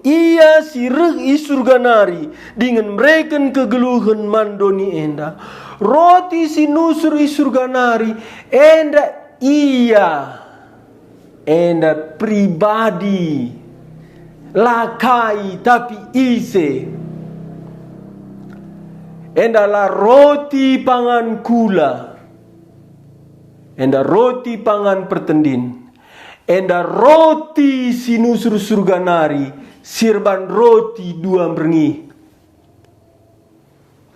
ia siruh isurga nari dengan mereka kegeluhan mandoni enda. Roti si nusur isurga nari enda iya. Enda pribadi lakai tapi ise. Enda la roti pangan kula. Enda roti pangan pertendin. Enda roti sinusur surga nari. Sirban roti 2 merengi.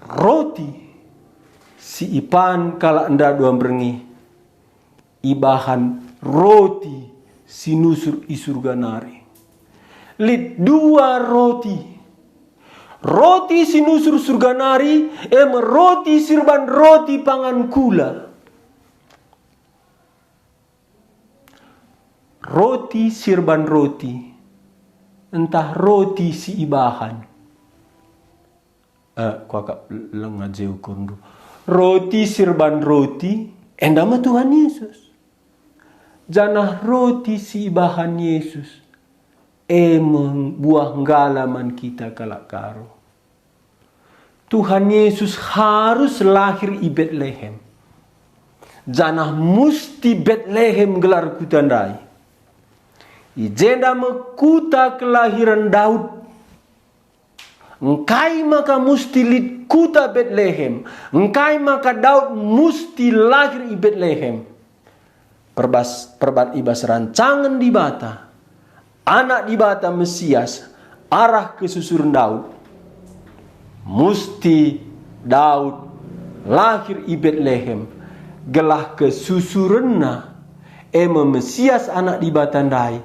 Roti si ipan kala enda 2 merengi. Ibahan roti sinusur isurga nari. Lid 2 roti. Roti sinusur surga nari. Roti sirban roti pangan kula. Roti sirban roti. entah roti si ibahan. Kuakap lengajeu kundu. Roti sirban roti, endama Tuhan Yesus. Janah roti si ibahan Yesus. Buah galaman kita kalak karo. Tuhan Yesus harus lahir di Bethlehem. Janah musti Bethlehem gelar kutandai. Ijenda mekuta kelahiran Daud. Engkai maka musti lid kuta Bethlehem. Engkai maka Daud musti lahir di Bethlehem. Perbat ibas rancangan di bata. Anak di bata Mesias arah ke susuran Daud. Musti Daud lahir di Bethlehem. Gelah ke susurenna Mesias anak di batandai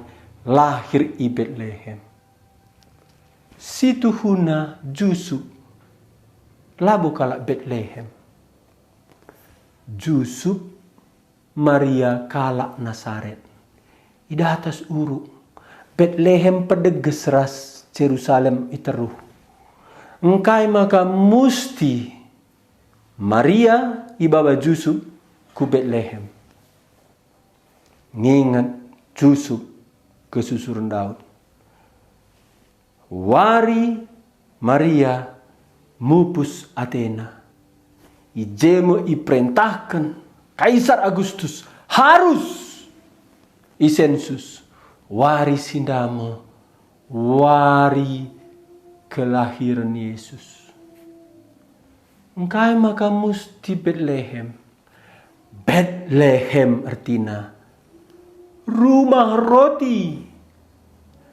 lahir di Bethlehem. Situ huna Jusuf labo kalak Bethlehem. Jusuf Maria kalak Nasaret. Ida atas uruk Bethlehem pedeges ras Jerusalem iteruh. Engkai maka musti Maria ibaba Jusuf ku Bethlehem. Ngingat Jusuf ke susuran Daud. Wari Maria mupus Athena. Ijeme iperintahkan Kaisar Agustus harus isensus. Wari sindama, wari kelahiran Yesus. Engkai maka musti Bethlehem. Bethlehem artinya rumah roti.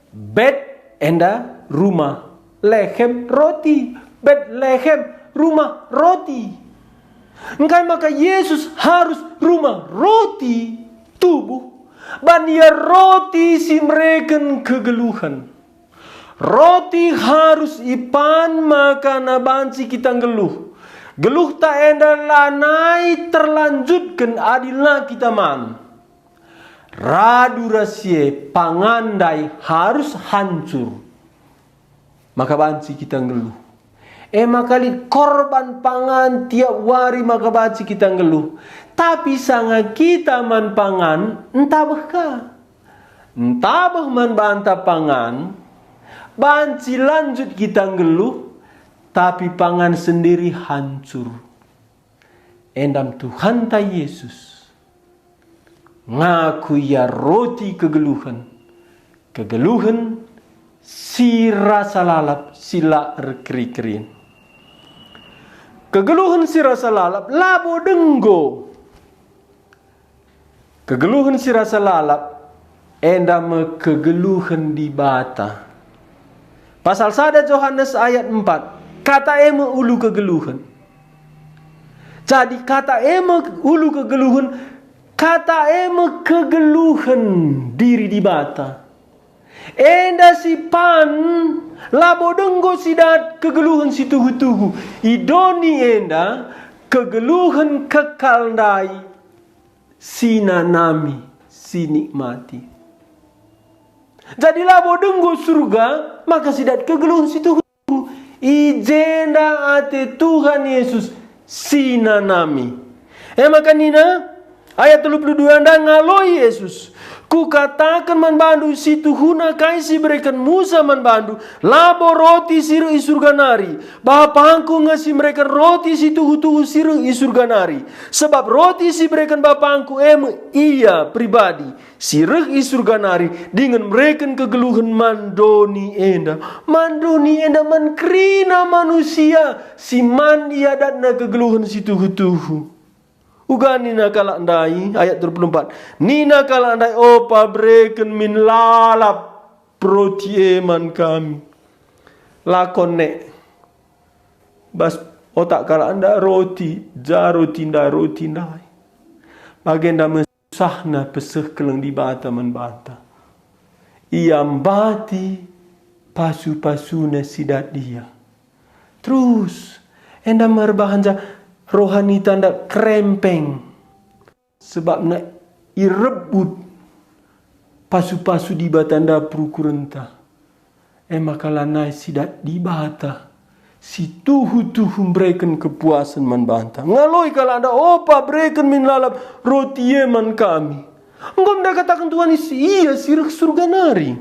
Bet enda rumah, lehem roti. Bethlehem rumah roti. Engkai maka Yesus harus rumah roti tubuh. Bania roti si mereka kegeluhan. Roti harus ipan maka nabanci kita geluh. Geluh tak enda lanai terlanjutkan adilna kita man. Radu rasie pangandai harus hancur. Maka banci kita geluh. Makali korban pangan tiap wari maka banci kita geluh. Tapi sanga kita man pangan entah beka. Entah bah man banta pangan. Banci lanjut kita geluh. Tapi pangan sendiri hancur. Endam Tuhan ta Yesus. Ngaku ya roti kegeluhan. Kegeluhan si rasa lalap sila rekri-kerin. Kegeluhan si rasa lalap labo denggo. Kegeluhan si rasa lalap endam kegeluhan di bata. Pasal sada Yohanes ayat 4. Kata ulu kegeluhan. Jadi kata ulu kegeluhan. Kata kegeluhan diri di bata. Enda si pan labo denggo sidat kegeluhan si tuhu-tuhu. Idoni enda kegeluhan kekal dai sinanami sinikmati. Jadi labo denggo surga maka sidat kegeluhan si tuhu-tuhu. Ijenda ate Tuhan Yesus sinanami. Maka nina ayat 32 anda ngaloi Yesus. Ku katakan man bandu situ huna kaisi berikan Musa man bandu. Labo roti siru isurga nari. Bapangku ngasi mereka roti situ hutu siru isurga nari. Sebab roti si berikan bapangku iya pribadi. Siru isurga nari. Dengan mereka kegeluhan mandoni enda. Mandoni enda man krina manusia. Si man iya datna kegeluhan situ hutu. Uga nina kala andai ayat 24. Nina kala andai opa breken min lalap protieman kami. Lakon nek. Bas otak kala anda roti roti ndai. Bagenda mesahna peseh keleng di bata men bata. Iambati pasu-pasuna sidat dia. Terus enda merbahanja rohani tanda krempeng. Sebab nak irebut pasu-pasu di batanda perukurenta. maka lanai sidat dibata. Si tuhu-tuhu berikan kepuasan man banta. Ngaloi kalau ada opa berikan min lalap roti yeman kami. Engkau mendak katakan Tuhan iya sirek surga nari.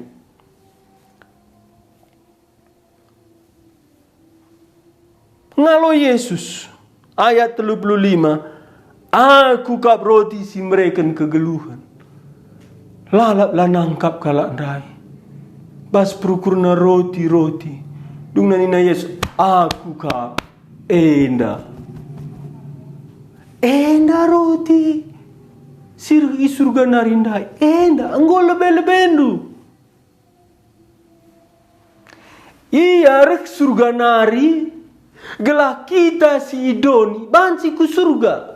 Ngaloi Yesus ayat 35. Aku kap roti si mereken kegeluhan. Lalap lah nangkap kalak dai. Bas perukurna roti-roti. Dung nina Yesus. Aku kap. Enda roti. Sirh isurga narindai. Enda. Engkau lebe-lebendu. Iya rek surga nari. Gelah kita si idoni. Banci ku surga.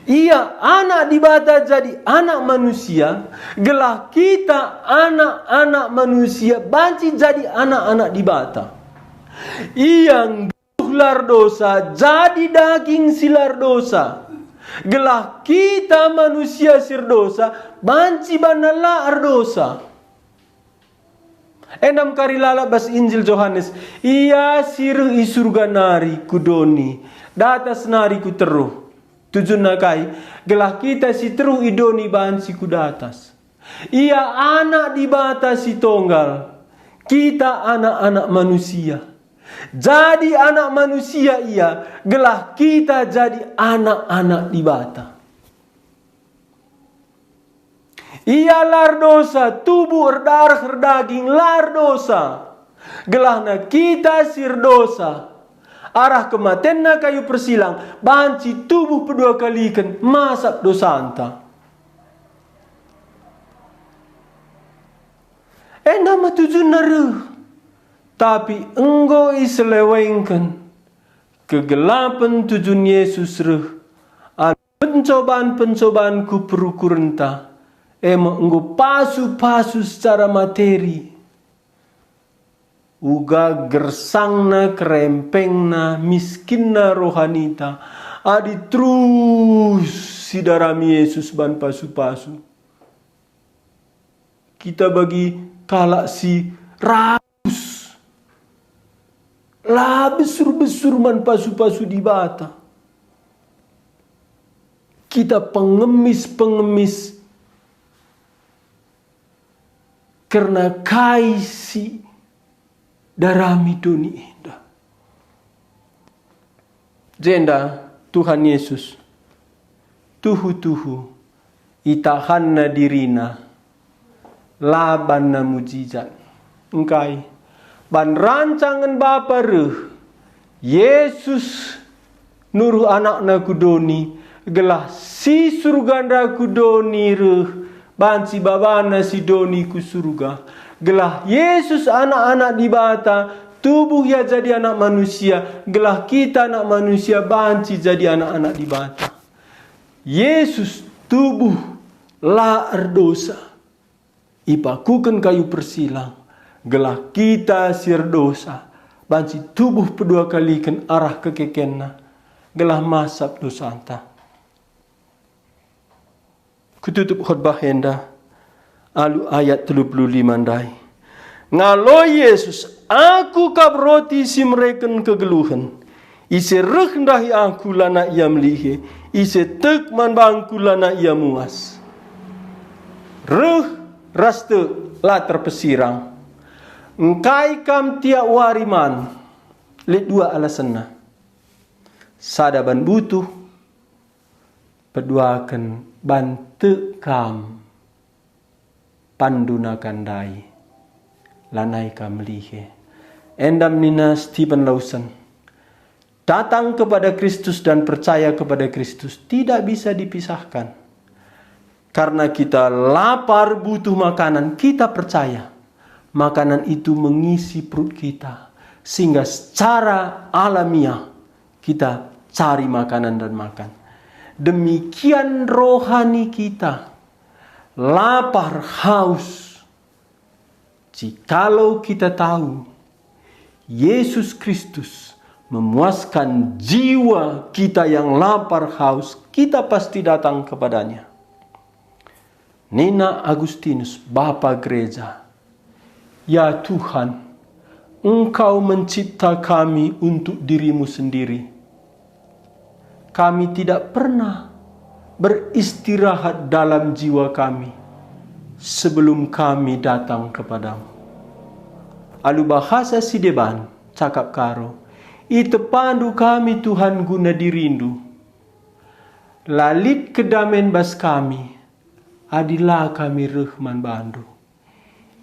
Ia anak dibata jadi anak manusia. Gelah kita anak-anak manusia. Banci jadi anak-anak dibata. Ia lar dosa jadi daging silar dosa. Gelah kita manusia sir dosa. Banci banala dosa. Enam kari lala bas Injil Yohanes. Ia sir isurga nari kudoni. Datas nari ku teruh. Tujuan nakai, gelah kita si teruh idoni bahan si kudatas. Ia anak di batas si tonggal. Kita anak-anak manusia. Jadi anak manusia ia, gelah kita jadi anak-anak di bata. Ia lar dosa, tubuh darah daging lar dosa. Gelah na kita sir dosa. Arah kematian na kayu persilang. Banci tubuh kedua kalikan. Masak dosa anta. Nama tujuan naruh. Tapi engkau iselewengkan. Kegelapan tujuan Yesus ruh. Pencobaan-pencobaan ku perukurenta. Engkau pasu-pasu secara materi. Uga gersangna, kerempengna, miskinna rohanita. Adi terus si darami Yesus ban pasu-pasu. Kita bagi kalak si raus. Lah besur-besur man pasu-pasu di bata. Kita pengemis-pengemis. Karena kaisi darami doni indah. Jenda Tuhan Yesus. Tuhu-tuhu. Itahanna dirina. Laban na mujizat. Engkai. Ban rancangan Bapa reh. Yesus nuruh anak na kudoni. Gelah si surganda kudoni reh. Ban si babana si doni ku surga. Gelah Yesus anak-anak di bata. Tubuh ya jadi anak manusia. Gelah kita anak manusia. Banci jadi anak-anak di bata. Yesus tubuh laar dosa. Ipakukan kayu persilang. Gelah kita sir dosa. Banci tubuh kedua kalikan arah kekekenna. Gelah masap dosa anta. Kututup khutbah henda. Alu ayat 35 dai. Ngalo Yesus, aku kap roti si mereken kegeluhan. Ise rendahi aku lana ia melihe. Ise tek man bangku lana ia muas. Raste la terpesirang. Engkai kam tiak wariman. Let dua alasanna. Sadaban butuh. Peduakan bantu kam. Panduna kandai. Lanai kam lihe. Endam nina Stephen Lawson. Datang kepada Kristus dan percaya kepada Kristus tidak bisa dipisahkan. Karena kita lapar butuh makanan, kita percaya. Makanan itu mengisi perut kita. Sehingga secara alamiah kita cari makanan dan makan. Demikian rohani kita. Lapar, haus. Jikalau kita tahu Yesus Kristus memuaskan jiwa kita yang lapar, haus, kita pasti datang kepadanya. Nina Agustinus, Bapa Gereja, Ya Tuhan, Engkau mencipta kami untuk diri-Mu sendiri. Kami tidak pernah beristirahat dalam jiwa kami sebelum kami datang kepadamu. Alu bahasa si deban, cakap karo, itu pandu kami Tuhan guna dirindu. Lalit kedamen bas kami, adilah kami rehman bandu.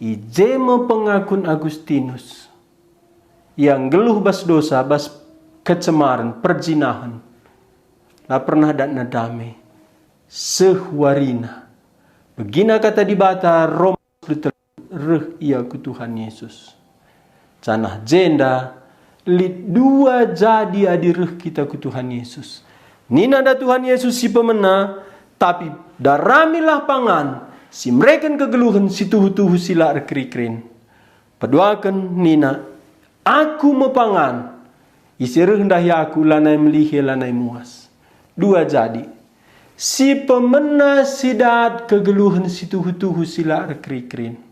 Ijema pengakun Agustinus, yang geluh bas dosa, bas kecemaran, perjinahan, lah pernah dan nadame, sehwarina. Begina kata di bata Roma reh ia ku Tuhan Yesus. Canah jenda, lit dua jadi adireh kita ku Tuhan Yesus. Nina da Tuhan Yesus si pemena, tapi daramilah pangan, si mereka kegeluhan si tuhu-tuhu sila erkri-krin. Peduakan nina, aku mepangan, isi rendah ya aku lanai melihi lanai muas. Dua jadi, si pemena sidat kegeluhan si tuhu-tuhu sila erkri-krin.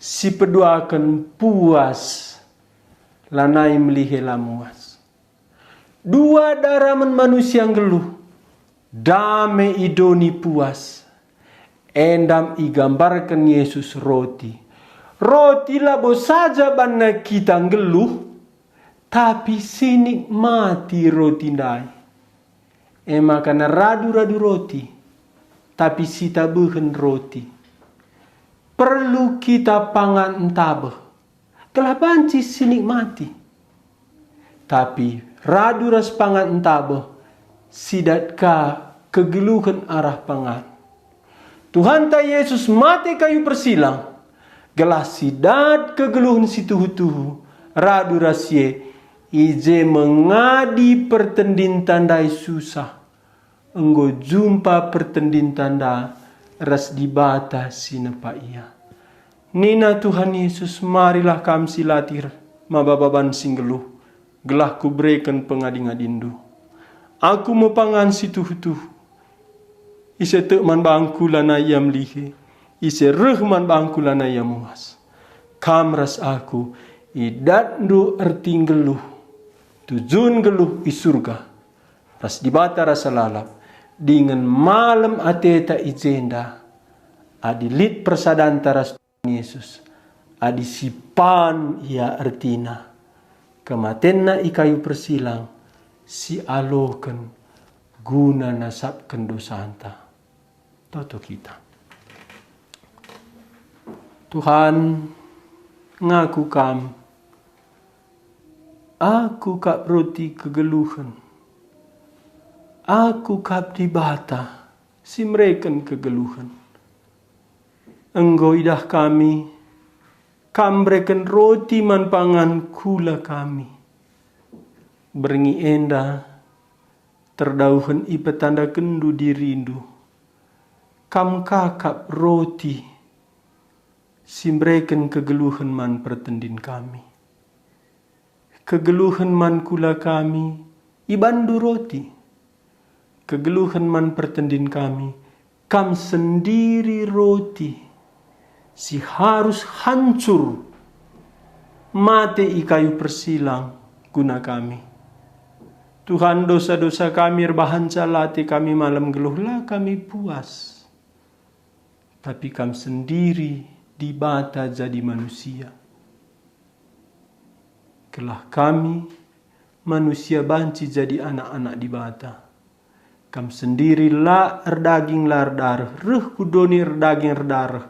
Si peduakan puas, lanai melihi muas. Dua daraman manusia yang geluh, dame idoni puas. Endam igambarkan Yesus roti. Roti labo saja bana kita ngeluh, tapi sinikmati roti ndai. Makana radu-radu roti, tapi sita behen roti. Perlu kita pangan entabeh, kelabanci sinikmati. Tapi radu ras pangan entabeh, sidatka kegeluhan arah pangan. Tuhan ta Yesus mati kayu persilang, gelas sidat kegeluhan si tuhu-tuhu, radu rasye, ije mengadi pertendin tandai susah, enggo jumpa pertendin tanda, ras dibata sinepa ia. Nina Tuhan Yesus, marilah kam silatir, mabababan singgeluh, gelah kubreken pengadingadindu. Aku mepangan si tuhu-tuhu, ise tekman bangku lana yam lihe, ise rehman bangku lana yam muas. Kamras aku, idatndu erting geluh, tujun geluh i surga, ras dibata rasa lalap, dengan malam ateta ijenda, adilit persadanta ras Yesus, adi sipan ia artina, kematenna ikayu persilang, si aloken guna nasabkan dosanta. Toto kita. Tuhan, ngaku kam, aku kap roti kegeluhan, aku kap dibata, si mereken kegeluhan. Engkau idah kami, kam mereken roti man pangan kula kami. Berengi enda, terdauhan i petanda kendu dirindu. Kam kakap roti, simbreken kegeluhan man pertendin kami. Kegeluhan man kula kami, ibandu roti. Kegeluhan man pertendin kami, kam sendiri roti. Si harus hancur, mati i kayu persilang guna kami. Tuhan, dosa-dosa kami rebahan calati kami malam geluhlah kami puas. Tapi kami sendiri dibata jadi manusia. Kelah kami manusia banci jadi anak-anak dibata. Kami sendiri la erdaging la erdarah, reh kudoni erdaging erdarah.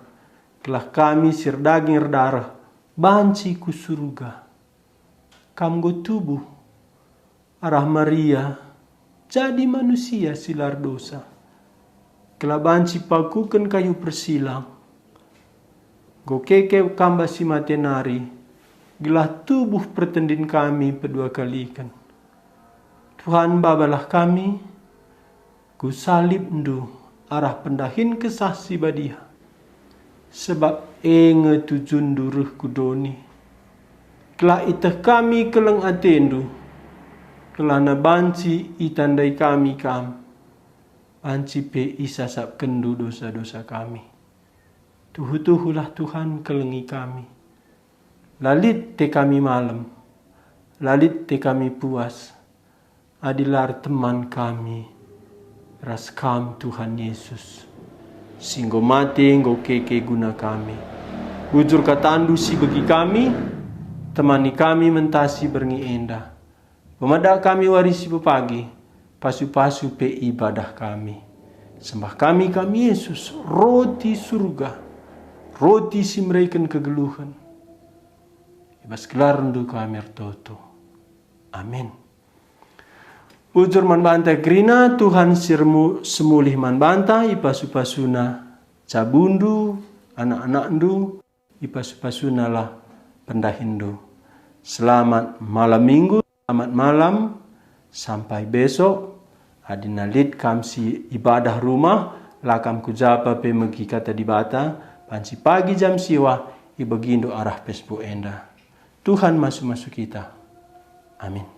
Kelah kami sir daging erdarah, banci ku surga. Kam go tubuh arah Maria, jadi manusia silar dosa. Kelah banci pakukan kayu persilang. Go keke kamba si matenari, gelah tubuh pertendin kami pedua kalikan. Tuhan babalah kami, ku salib ndu arah pendahin kesah si badia. Sebab enge tujun duruh kudoni. Kelah itah kami keleng atendu, kelana banci itandai kami kam, banci pe isasap kendu dosa-dosa kami. Tuhu-tuhulah Tuhan kelengi kami. lalit te kami malam, lalit te kami puas, adilar teman kami, ras kam Tuhan Yesus. Singgo mati nggo keke guna kami. Bujur katandu si bagi kami, temani kami mentasi berngi endah. Pemadak kami warisi pepagi, pasu-pasu pe ibadah kami. Sembah kami Yesus, roti surga, roti simreikan kegeluhan. Ibas gelar rendu kami ertoto. Amin. Ujur man banta grina Tuhan sirmu semulih man banta ipasu-pasuna cabundu anak-anak ndu ipasu-pasuna lah pendahindu. Selamat malam minggu, selamat malam, sampai besok. Adinalit kamsi ibadah rumah, lakam kujapa pe megi kata dibata, panci pagi jam siwa, ibagindo arah pesbu enda. Tuhan masuk-masuk kita. Amin.